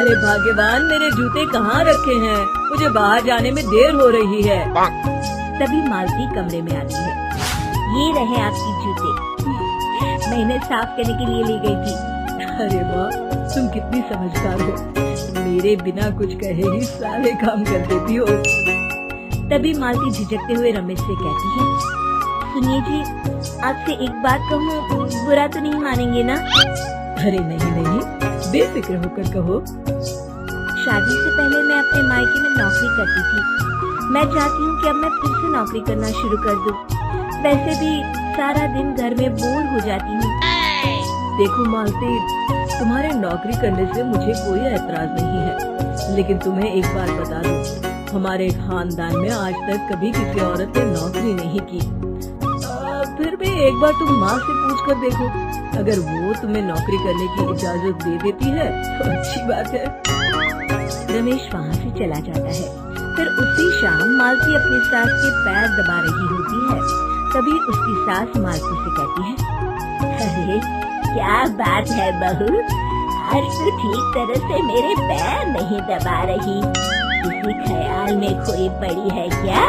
अरे भाग्यवान, मेरे जूते कहाँ रखे हैं? मुझे बाहर जाने में देर हो रही है। तभी मालती कमरे में आती है। ये रहे आपकी जूते, मैं इन्हें साफ करने के लिए ले गई थी। अरे वाह, तुम कितनी समझदार हो, मेरे बिना कुछ कहे ही सारे काम कर देती हो। तभी मालती झिझकते हुए रमेश से कहती है, सुनिए जी, आपसे एक बात कहूँ, बुरा तो नहीं मानेंगे ना? अरे नहीं नहीं, बेफिक्र होकर कहो। शादी से पहले मैं अपने मायके में नौकरी करती थी। मैं चाहती हूँ कि अब मैं फिर से नौकरी करना शुरू कर दूँ। वैसे भी सारा दिन घर में बोर हो जाती हूँ। देखो मालती, तुम्हारे नौकरी करने से मुझे कोई ऐतराज नहीं है, लेकिन तुम्हें एक बात बता दूं, हमारे खानदान में आज तक कभी किसी औरत ने नौकरी नहीं की। फिर भी एक बार तुम माँ से पूछ कर देखो, अगर वो तुम्हें नौकरी करने की इजाजत दे देती है तो अच्छी बात है। रमेश वहाँ से चला जाता है। फिर उसी शाम मालती अपनी सास के पैर दबा रही होती है। तभी उसकी सास मालती से कहती है, अरे क्या बात है बहू, आज तो ठीक तरह से मेरे पैर नहीं दबा रही, किसी ख्याल में खोई पड़ी है क्या?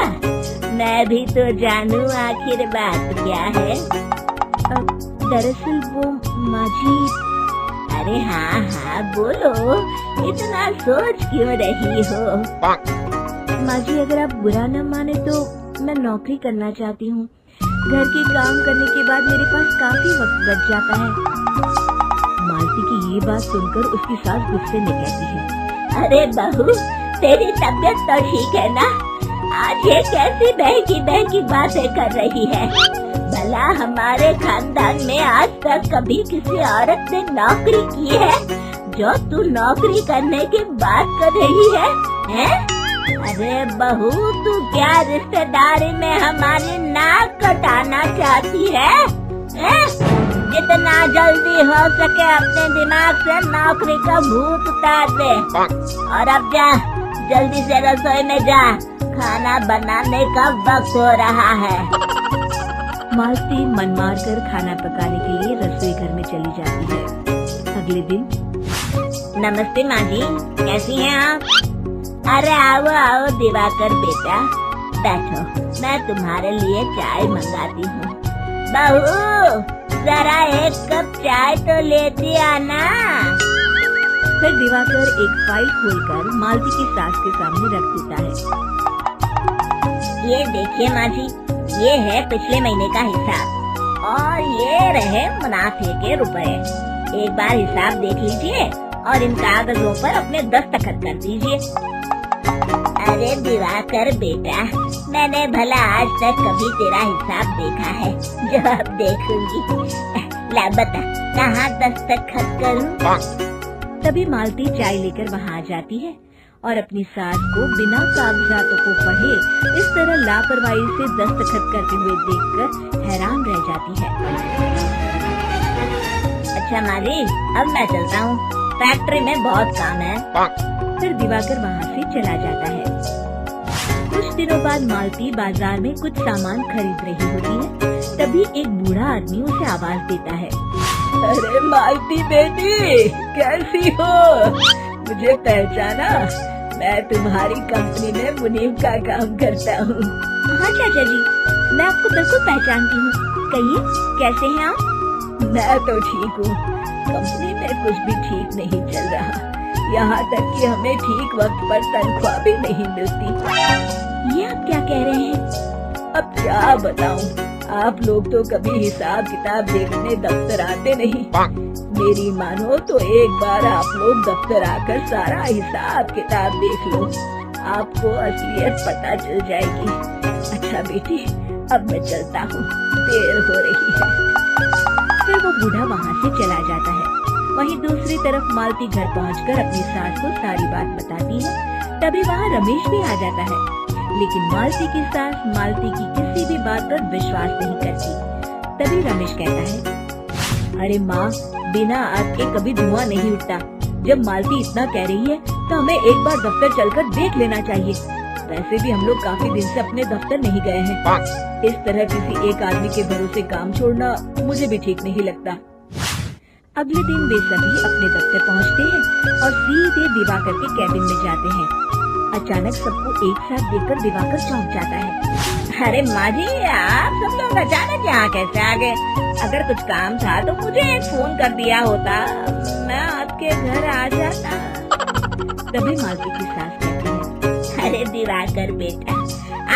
मैं भी तो जानूं आखिर बात क्या है। दरअसल वो माँ जी। अरे हाँ हाँ बोलो, इतना सोच क्यों रही हो? माँ जी, अगर आप बुरा न माने तो मैं नौकरी करना चाहती हूँ। घर के काम करने के बाद मेरे पास काफी वक्त बच जाता है। मालती की ये बात सुनकर उसकी सास गुस्से में कहती है, अरे बहू, तेरी तबीयत तो ठीक है ना? आज ये कैसी बहकी बहकी बातें कर रही है? भला हमारे खानदान में आज तक कभी किसी औरत ने नौकरी की है जो तू नौकरी करने की बात कर रही है, हैं? अरे बहू, तू क्या रिश्तेदारी में हमारी नाक कटाना चाहती है? जितना जल्दी हो सके अपने दिमाग से नौकरी का भूत उतार दे, और अब जा, जल्दी से रसोई में जा, खाना बनाने का वक्त हो रहा है। मालती मन मार कर खाना पकाने के लिए रसोई घर में चली जाती है। अगले दिन, नमस्ते माँ जी, कैसी हैं आप? अरे आओ आओ दिवाकर बेटा, बैठो, मैं तुम्हारे लिए चाय मंगाती हूँ। बहू, जरा एक कप चाय तो लेती आना। फिर दिवाकर एक फाइल खोलकर मालती की सास के सामने रख देता है। ये देखिए माँ जी, ये है पिछले महीने का हिसाब और ये रहे मुनाफे के रुपए। एक बार हिसाब देख लीजिए और इन कागजों पर अपने दस्तखत कर दीजिए। अरे दिवाकर बेटा, मैंने भला आज तक कभी तेरा हिसाब देखा है जो अब देखूंगी? ला बता, कहाँ दस्तखत करूँ? तभी मालती चाय लेकर वहाँ जाती है और अपनी सास को बिना कागजातों को पढ़े इस तरह लापरवाही से दस्तखत करते हुए देखकर हैरान रह जाती है। अच्छा माली, अब मैं चलता हूँ, फैक्ट्री में बहुत काम है। फिर दिवाकर वहाँ से चला जाता है। कुछ दिनों बाद मालती बाजार में कुछ सामान खरीद रही होती है। तभी एक बूढ़ा आदमी उसे आवाज देता है, अरे मालती बेटी, कैसी हो? मुझे पहचाना? मैं तुम्हारी कंपनी में मुनीम का काम करता हूँ। हाँ चाचा जी, मैं आपको बिल्कुल पहचानती हूँ। कहिए, कैसे हैं आप? मैं तो ठीक हूँ, कंपनी में कुछ भी ठीक नहीं चल रहा, यहाँ तक कि हमें ठीक वक्त पर तनख्वाह भी नहीं मिलती। ये आप क्या कह रहे हैं? अब क्या बताऊँ, आप लोग तो कभी हिसाब किताब देखने दफ्तर आते नहीं। मेरी मानो तो एक बार आप लोग दफ्तर आकर सारा हिसाब किताब देख लो, आपको असलियत पता चल जाएगी। अच्छा बेटी, अब मैं चलता हूँ, देर हो रही है। फिर वो बूढ़ा वहाँ से चला जाता है। वहीं दूसरी तरफ मालती घर पहुँचकर अपनी सास को सारी बात बताती है। तभी वहाँ रमेश भी आ जाता है, लेकिन मालती की सास मालती की किसी भी बात पर विश्वास नहीं करती। तभी रमेश कहता है, अरे माँ, बिना आग के कभी धुआं नहीं उठता। जब मालती इतना कह रही है तो हमें एक बार दफ्तर चलकर देख लेना चाहिए। वैसे भी हम लोग काफी दिन से अपने दफ्तर नहीं गए हैं। इस तरह किसी एक आदमी के भरोसे काम छोड़ना मुझे भी ठीक नहीं लगता। अगले दिन वे सभी अपने दफ्तर पहुंचते हैं और सीधे दिवाकर के कैबिन में जाते हैं। अचानक सबको एक साथ देखकर दिवाकर चौंक जाता है। अरे माँ जी, आप सब लोग अचानक यहाँ कैसे आ गए? अगर कुछ काम था तो मुझे एक फोन कर दिया होता, मैं आपके घर आ जाता। तभी मालती की सास कहती है, अरे दिवाकर बेटा,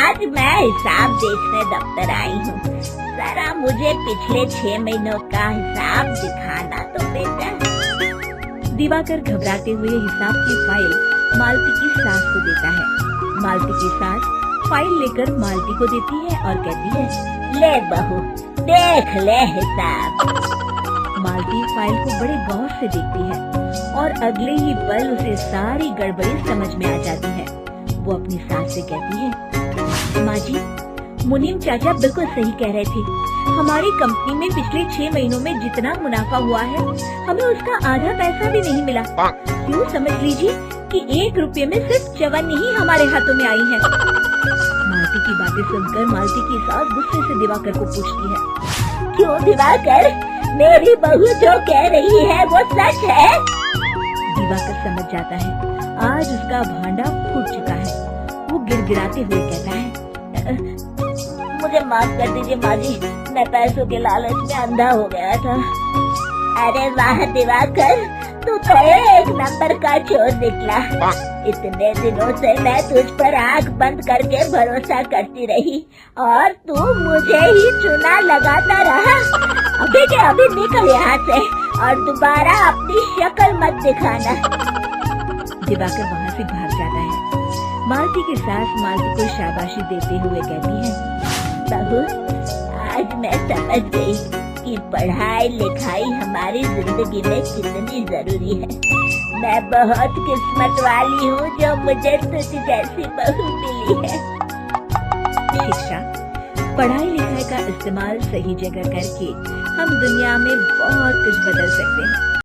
आज मैं हिसाब देखने दफ्तर आई हूँ। जरा मुझे पिछले 6 महीनों का हिसाब दिखाना तो बेटा। दिवाकर घबराते हुए हिसाब की फाइल मालती की सास को देता है। मालती की सास फाइल लेकर मालती को देती है और कहती है, ले बहू, देख ले हिसाब। मालती फाइल को बड़े गौर से देखती है और अगले ही पल उसे सारी गड़बड़ी समझ में आ जाती है। वो अपनी सास से कहती है, माँ जी, मुनीम चाचा बिल्कुल सही कह रहे थे। हमारी कंपनी में पिछले 6 महीनों में जितना मुनाफा हुआ है, हमें उसका आधा पैसा भी नहीं मिला। यूँ समझ लीजिए कि 1 रुपये में सिर्फ चवन्नी ही हमारे हाथों में आई है। मालती की बातें सुनकर मालती की सास गुस्से से दिवाकर को पूछती है, क्यों दिवाकर, मेरी बहू जो कह रही है वो सच है? दिवाकर समझ जाता है आज उसका भांडा फूट चुका है। वो गिड़गिड़ाते हुए कहता है, मुझे माफ कर दीजिए माँ जी, मैं पैसों के लालच में अंधा हो गया था। अरे वाह दिवाकर, तू तो एक नंबर का चोर निकला। इतने दिनों से मैं तुझ पर आंख बंद करके भरोसा करती रही और तू मुझे ही चुना लगाता रहा। अभी के अभी निकल यहाँ से और दोबारा अपनी शक्ल मत दिखाना। दिवाकर वहाँ से भाग जाता है। मालती की सास मालती को शाबाशी देते हुए कहती है, बहू, आज मैं समझ गई कि पढ़ाई लिखाई हमारी जिंदगी में कितनी जरूरी है। मैं बहुत किस्मत वाली हूँ जो मुझे तुझ जैसी बहू मिली है। शिक्षा, पढ़ाई लिखाई का इस्तेमाल सही जगह करके हम दुनिया में बहुत कुछ बदल सकते हैं।